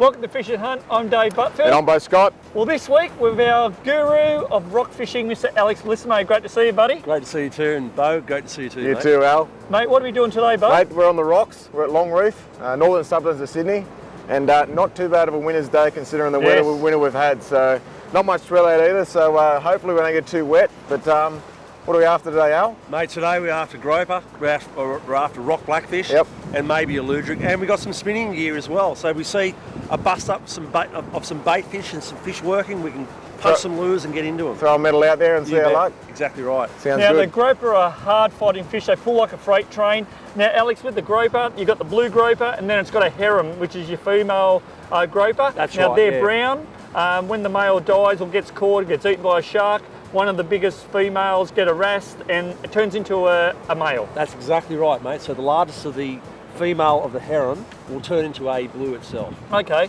Welcome to Fishing Hunt. I'm Dave Butfield. And I'm Beau Scott. Well, this week with our guru of rock fishing, Mr. Alex Bellissimo. Great to see you, buddy. Great to see you too, and Beau, great to see you too, You mate. too, Al. Mate, what are we doing today, bud? Mate, we're on the rocks. We're at Long Reef, northern suburbs of Sydney, and not too bad of a winter's day considering the winter we've had. So not much to out either. So hopefully we don't get too wet. But what are we after today, Al? Mate, today we're after groper, we're after rock blackfish, Yep. and maybe a luderick, and we got some spinning gear as well. So we see a bust up some bait fish and some fish working. We can punch some lures and get into them. Throw a metal out there and see our luck. Exactly right. Sounds now, good. the groper are hard-fighting fish. They pull like a freight train. Now, Alex, with the groper, you've got the blue groper, and then it's got a heron, which is your female groper. That's now, right, they're yeah. brown. When the male dies or gets caught, gets eaten by a shark, one of the biggest females get harassed, and it turns into a male. That's exactly right, mate. So the largest of the female of the heron will turn into a blue itself. Okay.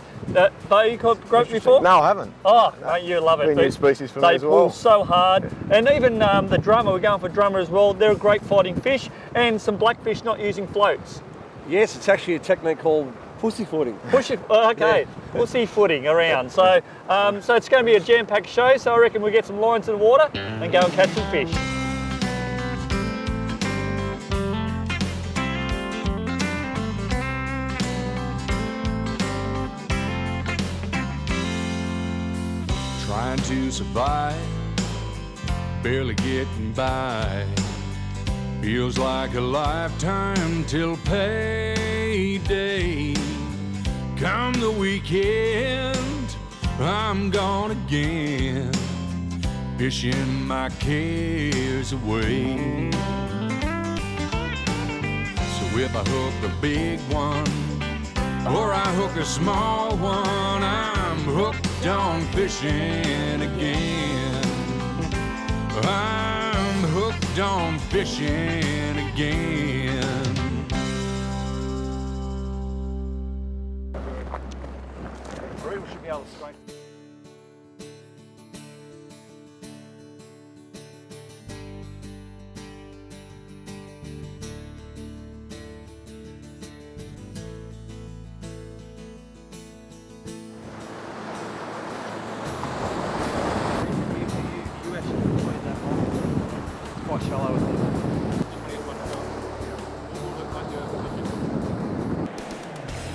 Beau, you caught groper before? No, I haven't. Oh, mate, you love it. Be a new species for me They as pull well. so hard. And even the drummer, we're going for drummer as well. They're a great fighting fish, and some blackfish not using floats. Yes, it's actually a technique called pussyfooting. Okay, pussy footing around. So, so it's going to be a jam-packed show. So I reckon we'll get some lines in the water and go and catch some fish. Trying to survive, barely getting by. Feels like a lifetime till payday. Come the weekend, I'm gone again, fishing my cares away. So if I hook a big one, or I hook a small one, I'm hooked on fishing again. I'm hooked on fishing again. We should be able to scrape. Quite shallow, isn't it?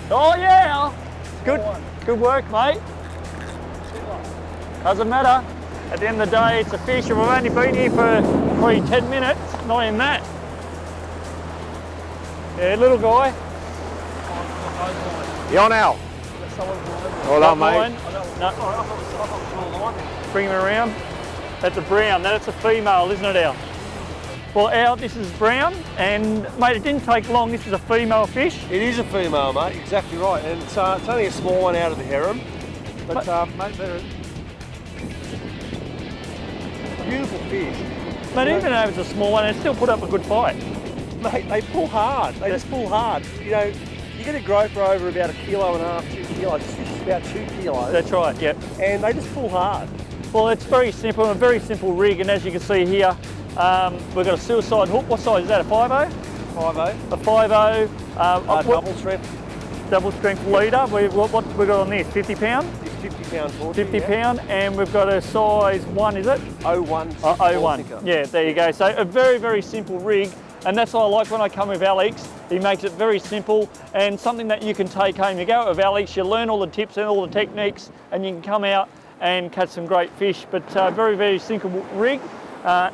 Oh yeah! Good work, mate. Doesn't matter. At the end of the day, it's a fish, and we've only been here for probably 10 minutes, not even that. Yeah, little guy. You on, Al? Well done, mate. No. Bring him around. That's a brown. That's a female, isn't it, Al? Well, Al, this is brown, and mate, it didn't take long. This is a female fish. It is a female, mate, exactly right. And it's only a small one out of the heron. But mate, they're beautiful fish. But even though it's a small one, it still put up a good fight. Mate, they pull hard. They just pull hard. You know, you get a groper over about 1.5 kilos, 2 kilos. This is about 2 kilos. That's right, yep. And they just pull hard. Well, it's very simple, a very simple rig, and as you can see here, we've got a suicide hook. What size is that, a 5.0? 5.0. A 5.0, Double strength. double strength leader. What we got on this, 50 pound? It's 50 pound 40. 50 pound, and we've got a size 1, is it? 01. 01. Yeah, there you go. So a very, very simple rig, and that's what I like when I come with Alex. He makes it very simple and something that you can take home. You go out with Alex, you learn all the tips and all the techniques, and you can come out and catch some great fish. But very, very simple rig.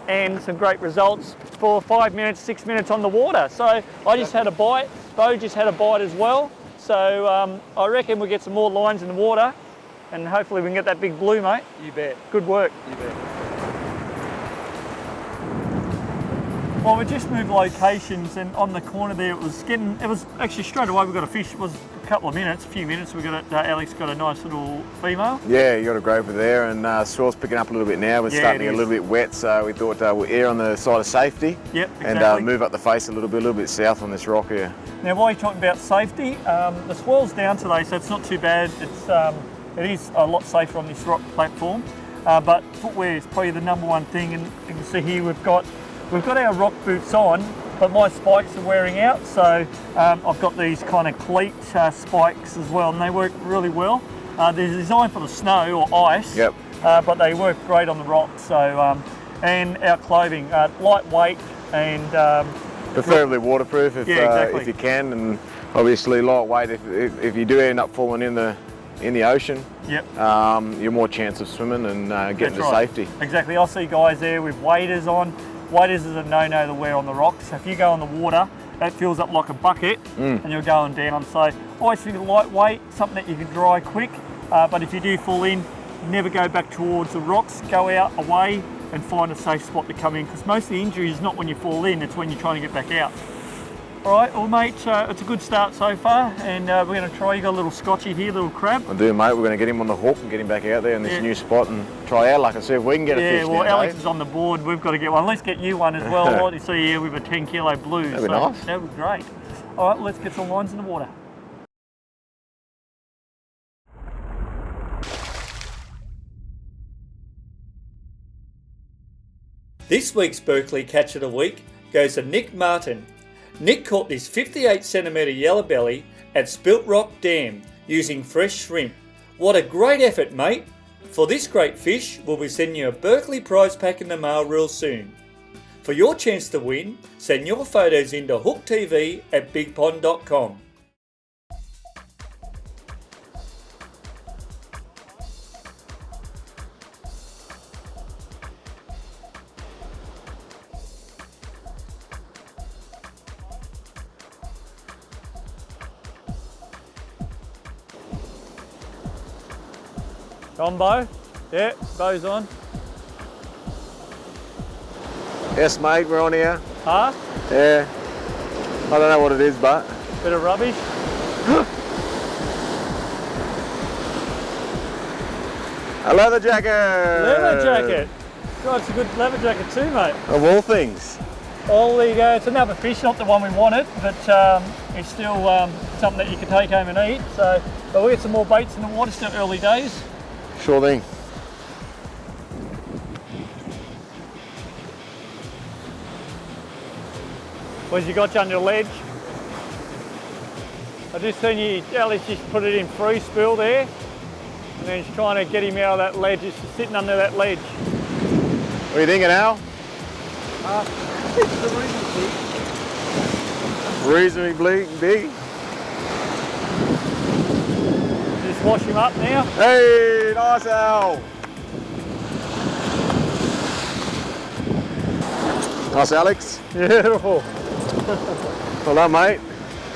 And some great results for 5 minutes, 6 minutes on the water. So I just had a bite, Beau just had a bite as well. So I reckon we'll get some more lines in the water, and hopefully we can get that big blue, mate. You bet. Good work. You bet. Well, we just moved locations, and on the corner there it was actually straight away we got a fish. It was a couple of minutes, a few minutes, we got Alex got a nice little female. Yeah, you got a groper there, and soil's picking up a little bit now. We're starting to get a little bit wet, so we thought we'll err on the side of safety. Yep, exactly. And move up the face a little bit south on this rock here. Now, while you're talking about safety, the swell's down today, so it's not too bad. It is a lot safer on this rock platform, but footwear is probably the number one thing, and you can see here we've got we've got our rock boots on, but my spikes are wearing out, so I've got these kind of cleat spikes as well, and they work really well. They're designed for the snow or ice, Yep. but they work great on the rocks. So, and our clothing, lightweight and Preferably waterproof if, exactly. if you can, and obviously lightweight if you do end up falling in the ocean. Yep. You're more chance of swimming and getting That's to right. safety. Exactly. I see guys there with waders on. Waders is a no-no to wear on the rocks. So if you go on the water, that fills up like a bucket and you're going down. So always think of lightweight, something that you can dry quick. But if you do fall in, never go back towards the rocks. Go out away and find a safe spot to come in, because most of the injury is not when you fall in, it's when you're trying to get back out. All right, well mate, it's a good start so far, and we're going to try. You got a little scotchy here, little crab. I do, mate. We're going to get him on the hook and get him back out there in this new spot and try out, like I said, if we can get a fish. Yeah, well, now, Alex Dave. is on the board. We've got to get one. Let's get you one as well. I'd like to see you with a 10 kilo blue. That'd be nice. That would be great. All right, let's get some lines in the water. This week's Berkeley Catch of the Week goes to Nick Martin. Nick caught this 58 centimetre yellow belly at Spilt Rock Dam using fresh shrimp. What a great effort, mate! For this great fish, we'll be sending you a Berkeley prize pack in the mail real soon. For your chance to win, send your photos into hooktv@bigpond.com. On, Beau? Yeah, Beau's on. Yes, mate, we're on here. Huh? Yeah. I don't know what it is, but Bit of rubbish. a leather jacket. Leather jacket. God, it's a good leather jacket too, mate. Of all things. Oh, there you go. It's another fish, not the one we wanted, but it's still something that you can take home and eat. So, but we'll get some more baits in the water. Still early days. Sure thing. Where's you got you under the ledge? I just seen you, Alex just put it in free spill there, and then he's trying to get him out of that ledge. It's just sitting under that ledge. What are you thinking, Al? It's the Reasonably big. Just wash him up now. Hey, nice, Al. Nice, Alex. Beautiful. Well done, mate.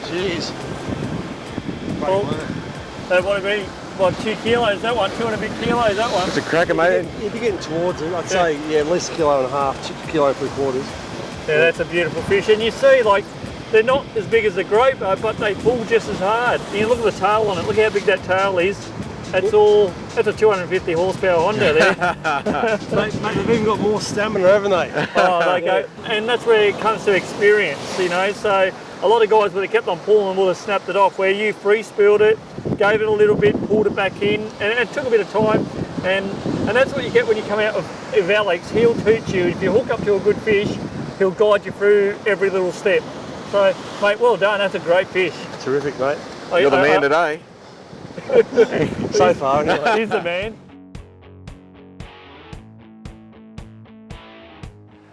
Jeez. Well, that would have been, what, 2 kilos, that one? 2 big kilos, that one? It's a cracker, mate. If you're getting towards it, I'd say, yeah, at least 1.5 kilos, 2 kilo 3/4. Yeah, that's a beautiful fish. And you see, like, they're not as big as the groper, but they pull just as hard. And you look at the tail on it, look how big that tail is. That's a 250 horsepower Honda there. mate, they've even got more stamina, haven't they? Oh, they go, and that's where it comes to experience, you know. So a lot of guys would have kept on pulling would have snapped it off. Where you free spilled it, gave it a little bit, pulled it back in, and it took a bit of time. And that's what you get when you come out of Alex. He'll teach you. If you hook up to a good fish, he'll guide you through every little step. So, mate, well done. That's a great fish. Terrific, mate. You're the man today. So far, anyway. He's the man.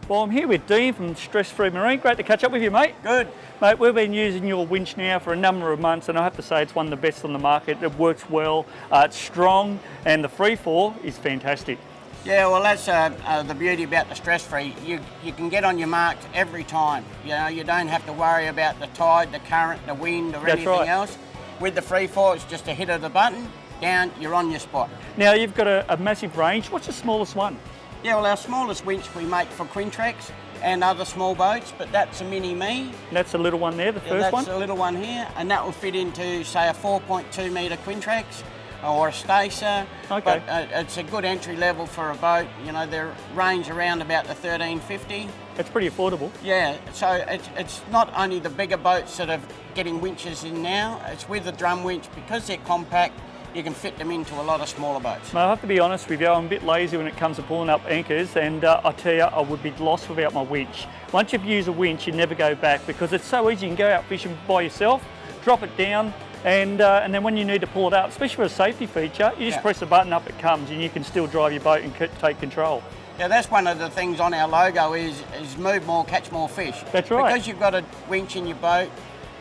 Well, I'm here with Dean from Stress Free Marine. Great to catch up with you, mate. Good. Mate, we've been using your winch now for a number of months, and I have to say it's one of the best on the market. It works well, it's strong, and the free fall is fantastic. Yeah, well, that's the beauty about the Stress Free. You can get on your mark every time. You know, you don't have to worry about the tide, the current, the wind, or That's anything right. else. With the free fall, it's just a hit of the button, down, you're on your spot. Now, you've got a massive range. What's the smallest one? Yeah, well, our smallest winch we make for Quintrex and other small boats, but that's a mini me. And that's the little one there, the first one? That's a little one here, and that will fit into, say, a 4.2 metre Quintrex or a Stacer. Okay. But it's a good entry level for a boat. You know, they're range around about the 1350. It's pretty affordable. Yeah, so it's not only the bigger boats that are getting winches in now, it's with the drum winch, because they're compact, you can get them in, you know, 2 metre, 3 metre, 4 metre. So it's a good entry level for a boat. You know, they're range around about the 1350. It's not only the bigger boats that are getting winches in now, it's with the drum winch, because they're compact, you can get them in, you can fit them into a lot of smaller boats. I have to be honest with you, I'm a bit lazy when it comes to pulling up anchors, and I tell you, I would be lost without my winch. Once you've used a winch, you never go back because it's so easy. You can go out fishing by yourself, drop it down, and then when you need to pull it out, especially for a safety feature, you just press the button up, it comes, and you can still drive your boat and take control. Yeah, that's one of the things on our logo is move more, catch more fish. That's right. Because you've got a winch in your boat,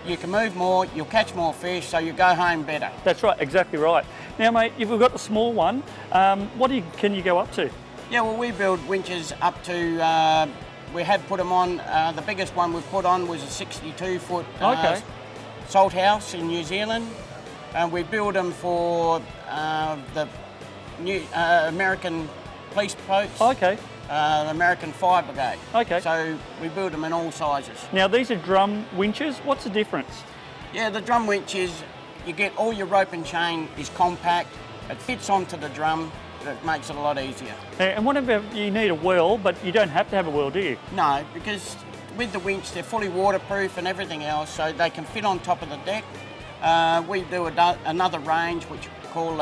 you can move more, you'll catch more fish, so you go home better. That's right, exactly right. Now, mate, if we've got the small one, what can you go up to? Yeah, well, we build winches up to, we have put them on, the biggest one we've put on was a 62-foot salt house in New Zealand. And we build them for the new American police boats. Okay. The American Fire Brigade. Okay. So we build them in all sizes. Now these are drum winches. What's the difference? Yeah, the drum winches, you get all your rope and chain is compact. It fits onto the drum. It makes it a lot easier. And what about you need a wheel, but you don't have to have a wheel, do you? No, because with the winch they're fully waterproof and everything else, so they can fit on top of the deck. We do another range which we call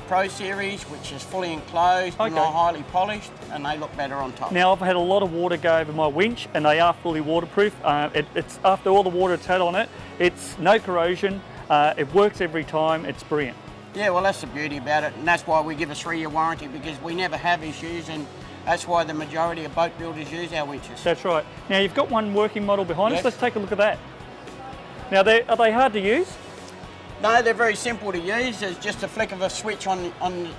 Pro Series, which is fully enclosed and highly polished, and they look better on top. Now I've had a lot of water go over my winch, and they are fully waterproof. It's after all the water it's had on it, it's no corrosion. It works every time. It's brilliant. Yeah, well, that's the beauty about it, and that's why we give a 3-year warranty, because we never have issues, and that's why the majority of boat builders use our winches. That's right. Now you've got one working model behind us. Yes. Let's take a look at that. Now, are they hard to use? No, they're very simple to use. There's just a flick of a switch on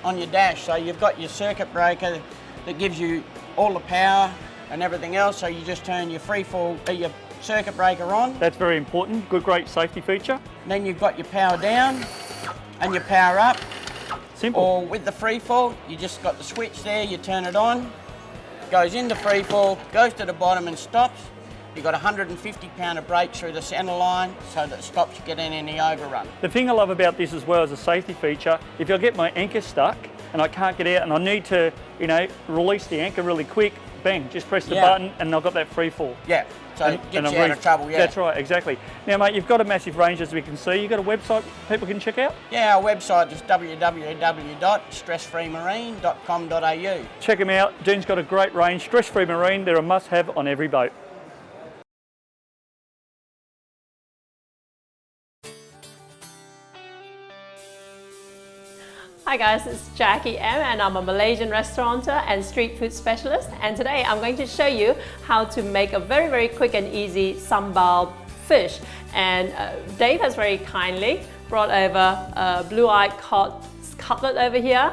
your dash. So you've got your circuit breaker that gives you all the power and everything else. So you just turn your your circuit breaker on. That's very important. Great safety feature. Then you've got your power down and your power up. Simple. Or with the free fall, you just got the switch there, you turn it on, goes into free fall, goes to the bottom and stops. You've got 150 pounder brake through the centre line, so that stops you getting any overrun. The thing I love about this as well as a safety feature, if I get my anchor stuck and I can't get out and I need to, release the anchor really quick, bang, just press the button and I've got that free fall. Yeah, so it gets you out of trouble, yeah. That's right, exactly. Now, mate, you've got a massive range, as we can see. You've got a website people can check out? Yeah, our website is www.stressfreemarine.com.au. Check them out. Dean's got a great range. Stress-free marine, they're a must-have on every boat. Hi guys, it's Jackie M and I'm a Malaysian restaurateur and street food specialist, and today I'm going to show you how to make a very quick and easy sambal fish. And Dave has very kindly brought over a blue-eyed cod cutlet over here.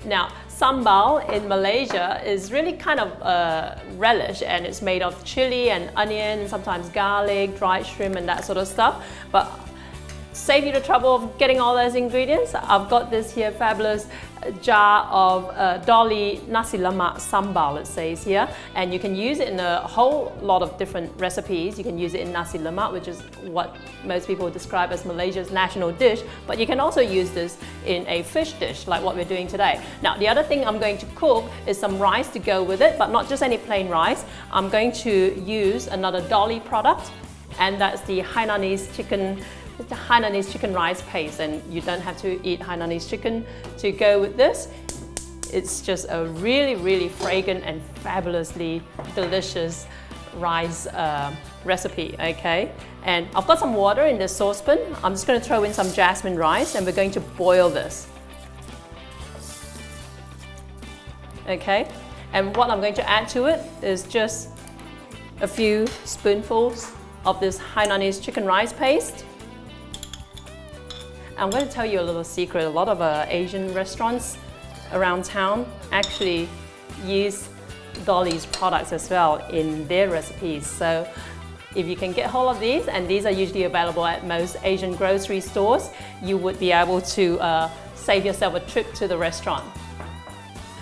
Now, sambal in Malaysia is really kind of a relish, and it's made of chili and onion, sometimes garlic, dried shrimp and that sort of stuff. But save you the trouble of getting all those ingredients. I've got this here fabulous jar of Dolly nasi lemak sambal, it says here, and you can use it in a whole lot of different recipes. You can use it in nasi lemak, which is what most people describe as Malaysia's national dish, but you can also use this in a fish dish like what we're doing today. Now, the other thing I'm going to cook is some rice to go with it, but not just any plain rice. I'm going to use another Dolly product, and that's the Hainanese chicken rice paste, and you don't have to eat Hainanese chicken to go with this. It's just a really fragrant and fabulously delicious rice recipe, okay? And I've got some water in this saucepan. I'm just going to throw in some jasmine rice and we're going to boil this. Okay? And what I'm going to add to it is just a few spoonfuls of this Hainanese chicken rice paste. I'm going to tell you a little secret. A lot of Asian restaurants around town actually use Dolly's products as well in their recipes. So if you can get hold of these, and these are usually available at most Asian grocery stores, you would be able to save yourself a trip to the restaurant.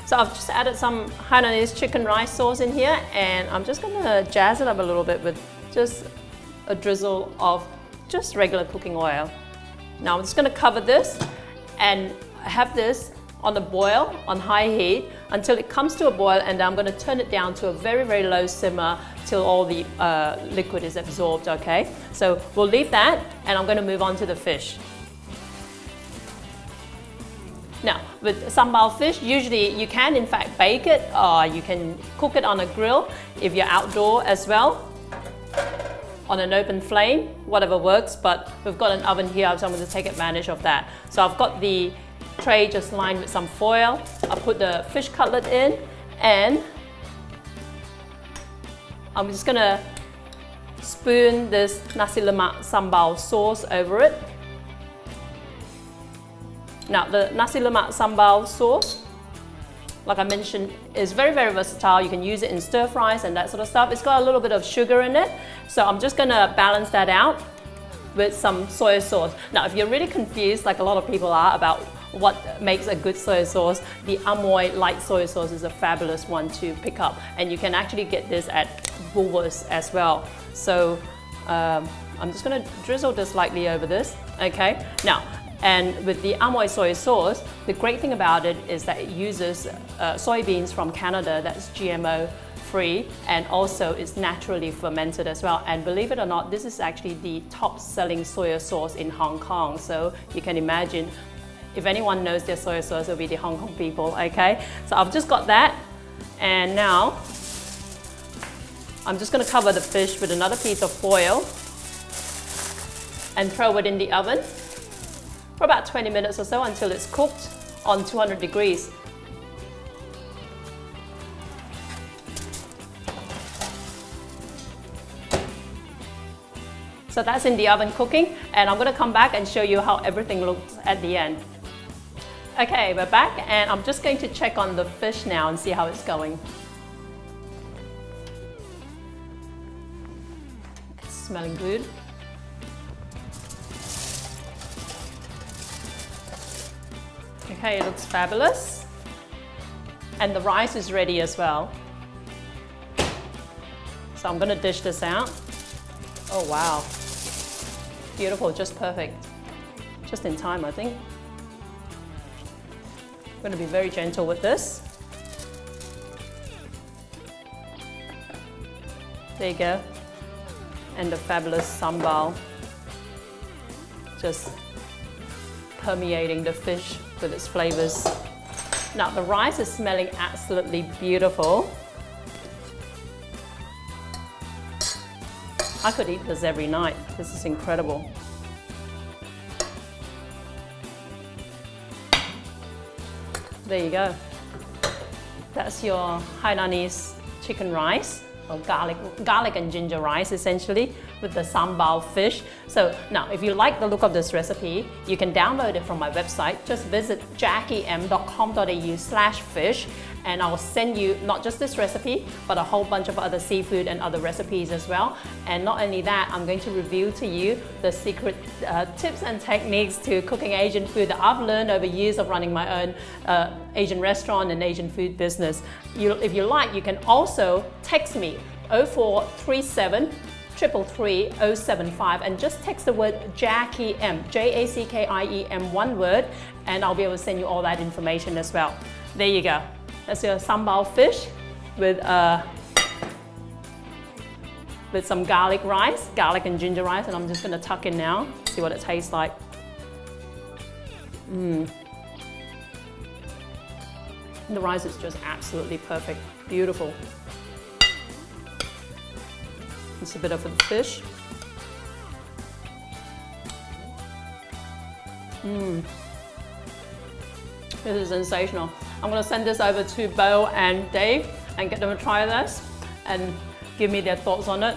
So I've just added some Hainanese chicken rice sauce in here, and I'm just going to jazz it up a little bit with just a drizzle of just regular cooking oil. Now I'm just going to cover this and have this on a boil on high heat until it comes to a boil, and then I'm going to turn it down to a very low simmer till all the liquid is absorbed, okay? So we'll leave that, and I'm going to move on to the fish. Now, with sambal fish, usually you can in fact bake it, or you can cook it on a grill if you're outdoor as well, on an open flame, whatever works, but we've got an oven here, so I'm going to take advantage of that. So I've got the tray just lined with some foil. I'll put the fish cutlet in, and I'm just going to spoon this nasi lemak sambal sauce over it. Now, the nasi lemak sambal sauce, like I mentioned, is very, very versatile. You can use it in stir fries and that sort of stuff. It's got a little bit of sugar in it, so I'm just gonna balance that out with some soy sauce. Now, if you're really confused, like a lot of people are, about what makes a good soy sauce, the Amoy light soy sauce is a fabulous one to pick up, and you can actually get this at Woolworths as well. So I'm just gonna drizzle this lightly over this, okay? Now, and with the Amoy soy sauce, the great thing about it is that it uses soybeans from Canada that's GMO free, and also it's naturally fermented as well. And believe it or not, this is actually the top selling soy sauce in Hong Kong. So you can imagine, if anyone knows their soy sauce, it'll be the Hong Kong people, okay? So I've just got that, and now I'm just gonna cover the fish with another piece of foil and throw it in the oven for about 20 minutes or so until it's cooked on 200 degrees. So that's in the oven cooking, and I'm gonna come back and show you how everything looks at the end. Okay, we're back, and I'm just going to check on the fish now and see how it's going. It's smelling good. Okay, it looks fabulous. And the rice is ready as well. So I'm gonna dish this out. Oh wow, beautiful, just perfect. Just in time, I think. I'm gonna be very gentle with this. There you go. And the fabulous sambal just permeating the fish with its flavors. Now the rice is smelling absolutely beautiful. I could eat this every night. This is incredible. There you go. That's your Hainanese chicken rice, or garlic and ginger rice essentially, with the sambal fish. So now, if you like the look of this recipe, you can download it from my website. Just visit jackiem.com.au/fish, and I'll send you not just this recipe, but a whole bunch of other seafood and other recipes as well. And not only that, I'm going to reveal to you the secret tips and techniques to cooking Asian food that I've learned over years of running my own Asian restaurant and Asian food business. If you like, you can also text me 0437 333 075, and just text the word Jackiem, J-A-C-K-I-E-M, one word, and I'll be able to send you all that information as well. There you go. That's your sambal fish with some garlic rice, garlic and ginger rice, and I'm just gonna tuck in now, see what it tastes like. The rice is just absolutely perfect, beautiful. Just a bit of the fish. This is sensational. I'm gonna send this over to Beau and Dave and get them to try this and give me their thoughts on it,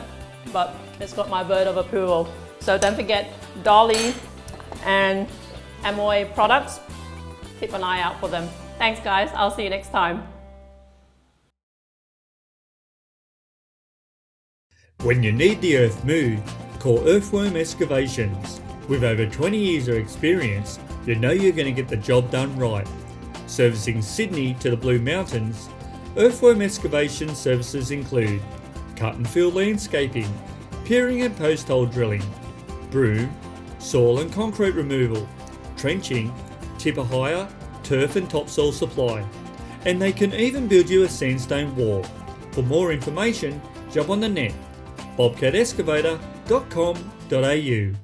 but it's got my word of approval. So don't forget Dolly and Amoy products. Keep an eye out for them. Thanks guys, I'll see you next time. When you need the earth moved, call Earthworm Excavations. With over 20 years of experience, you know you're going to get the job done right. Servicing Sydney to the Blue Mountains, Earthworm Excavation services include cut and fill landscaping, peering and post hole drilling, broom, soil and concrete removal, trenching, tipper hire, turf and topsoil supply, and they can even build you a sandstone wall. For more information, jump on the net, bobcatexcavator.com.au.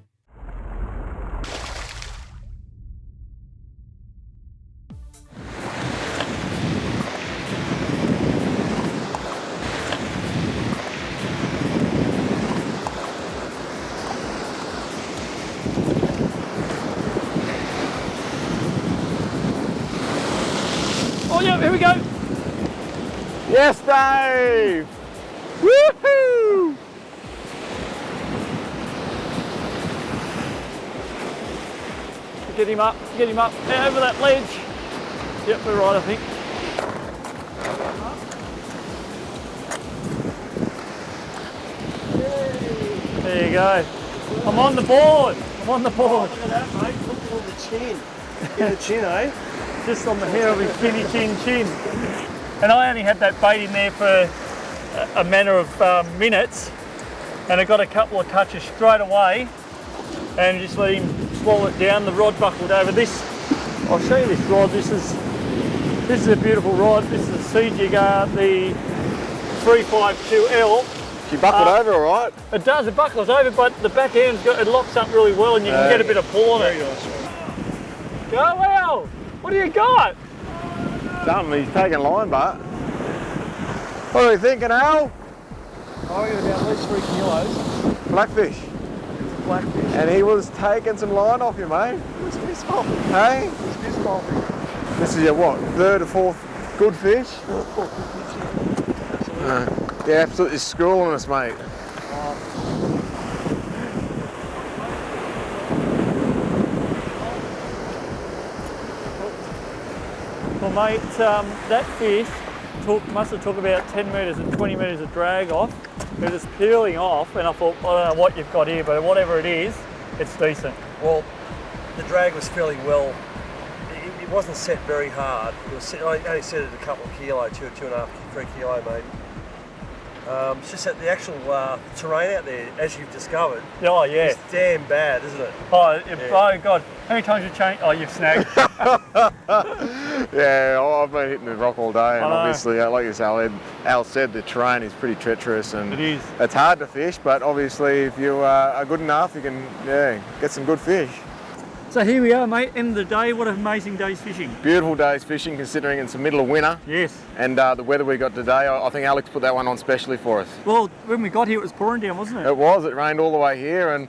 Oh yeah, here we go. Yes, Dave! Woohoo! Get him up, yeah, over that ledge. Yep, we're right, I think. There you go. I'm on the board. I'm on the board. Look at that, mate. Look at all the chin. Get the chin, eh? Just on the hair of his skinny chin. And I only had that bait in there for a matter of minutes, and I got a couple of touches straight away, and just let him swallow it down. The rod buckled over. This, I'll show you this rod. This is a beautiful rod. This is a CG the 352L. She buckled over all right. It does. It buckles over, but the back end's got, it locks up really well, and you can get a bit of pull on it. Go well. What do you got? Something, he's taking line, but. What are we thinking, Al? I reckon about at least 3 kilos. Blackfish. Blackfish. And he was taking some line off you, mate. It's fist bumping. Hey? It's fist bumping. This is your what, third or fourth good fish? Yeah, absolutely schooling us, mate. Well, mate, that fish must have took about 10 metres and 20 metres of drag off. It was peeling off, and I thought, I don't know what you've got here, but whatever it is, it's decent. Well, the drag was fairly well. It wasn't set very hard. It was set, I only set it a couple of kilo, 2.5, 3 kilo maybe. It's just that the actual terrain out there, as you've discovered, Oh, yeah. is damn bad, isn't it? Oh, oh, God. How many times you changed? Oh, you've snagged. Yeah, I've been hitting the rock all day, and obviously, like Al said, the terrain is pretty treacherous, and It is. It's hard to fish, but obviously, if you are good enough, you can get some good fish. So here we are, mate. End of the day. What an amazing day's fishing. Beautiful days fishing, considering it's the middle of winter. Yes. And the weather we got today, I think Alex put that one on specially for us. Well, when we got here, it was pouring down, wasn't it? It was. It rained all the way here, and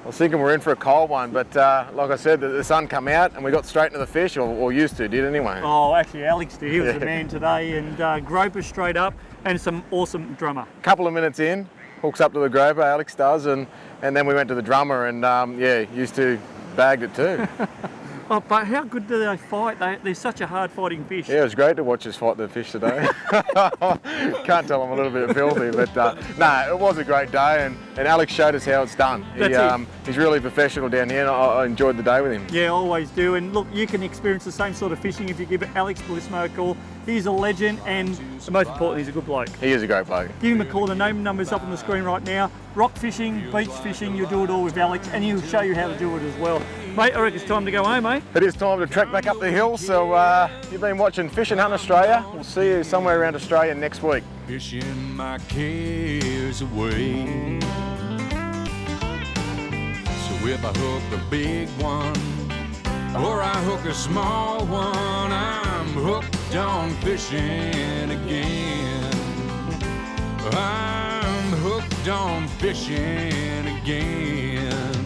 I was thinking we're in for a cold one. But like I said, the sun come out, and we got straight into the fish, or used to, did anyway. Oh, actually, Alex did. He was the man today, and groper straight up, and some awesome drummer. Couple of minutes in, hooks up to the groper, Alex does, and then we went to the drummer, and used to bagged it too. Oh, but how good do they fight? They're such a hard fighting fish. Yeah, it was great to watch us fight the fish today. Can't tell I'm a little bit filthy, but no, it was a great day, and Alex showed us how it's done. He's really professional down here, and I enjoyed the day with him. Yeah, always do. And look, you can experience the same sort of fishing if you give Alex Bellissimo a call. He's a legend, and most importantly, he's a good bloke. He is a great bloke. Give him a call. The name and number's up on the screen right now. Rock fishing, beach fishing, you'll do it all with Alex, and he'll show you how to do it as well. Mate, I reckon it's time to go home, eh? It is time to trek back up the hill, so you've been watching Fish and Hunt Australia. We'll see you somewhere around Australia next week. Fishing my cares away. So if I hook a big one or I hook a small one, I'm hooked on fishing again. I'm hooked on fishing again.